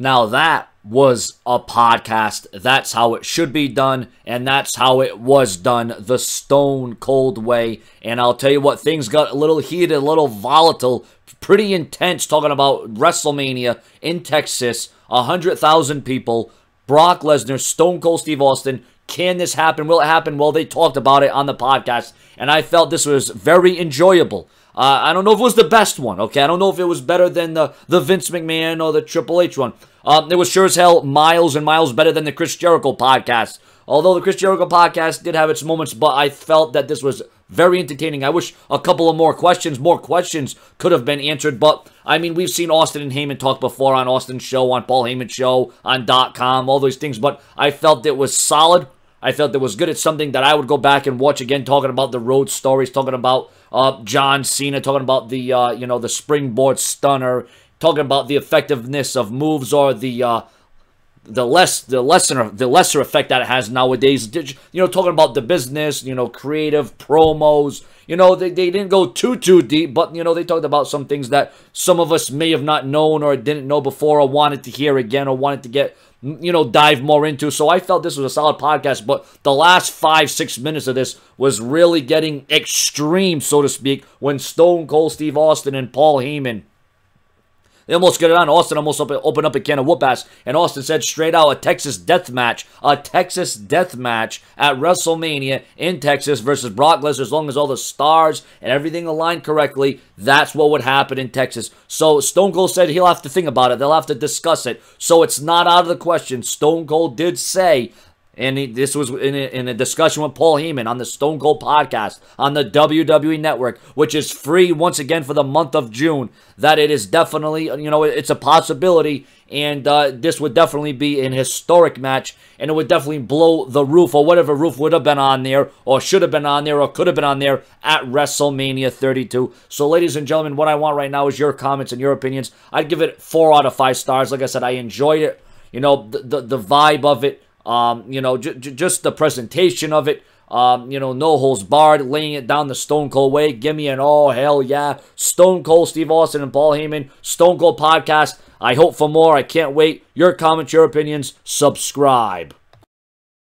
Now that was a podcast. That's how it should be done, and that's how it was done, the Stone Cold way. And I'll tell you what, things got a little heated, a little volatile, pretty intense, talking about WrestleMania in Texas, 100,000 people, Brock Lesnar, Stone Cold Steve Austin. Can this happen? Will it happen? Well, they talked about it on the podcast, and I felt this was very enjoyable. I don't know if it was the best one, okay? I don't know if it was better than the Vince McMahon or the Triple H one. It was sure as hell miles and miles better than the Chris Jericho podcast. Although the Chris Jericho podcast did have its moments, but I felt that this was very entertaining. I wish a couple of more questions could have been answered. But, I mean, we've seen Austin and Heyman talk before on Austin's show, on Paul Heyman's show, on .com, all those things. But I felt it was solid. I felt it was good. It's something that I would go back and watch again, talking about the road stories, talking about John Cena, talking about the, the springboard stunner, talking about the effectiveness of moves or the lesser effect that it has nowadays. Talking about the business, creative promos. They didn't go too deep, but, they talked about some things that some of us may have not known or didn't know before or wanted to hear again or wanted to get, dive more into. So I felt this was a solid podcast, but the last 5-6 minutes of this was really getting extreme, so to speak, when Stone Cold Steve Austin and Paul Heyman, they almost get it on. Austin almost opened up a can of whoop-ass, and Austin said straight out, a Texas death match at WrestleMania in Texas versus Brock Lesnar. As long as all the stars and everything aligned correctly, that's what would happen in Texas. So Stone Cold said he'll have to think about it. They'll have to discuss it. So it's not out of the question. Stone Cold did say, and this was in a discussion with Paul Heyman on the Stone Cold podcast on the WWE Network, which is free once again for the month of June, that it is definitely, it's a possibility, and this would definitely be an historic match, and it would definitely blow the roof, or whatever roof would have been on there, or should have been on there, or could have been on there at WrestleMania 32. So, ladies and gentlemen, what I want right now is your comments and your opinions. I'd give it 4 out of 5 stars. Like I said, I enjoyed it. The vibe of it. Just the presentation of it, no holds barred, laying it down the Stone Cold way. Give me an oh, hell yeah. Stone Cold Steve Austin and Paul Heyman, Stone Cold podcast. I hope for more. I can't wait. Your comments, your opinions, subscribe.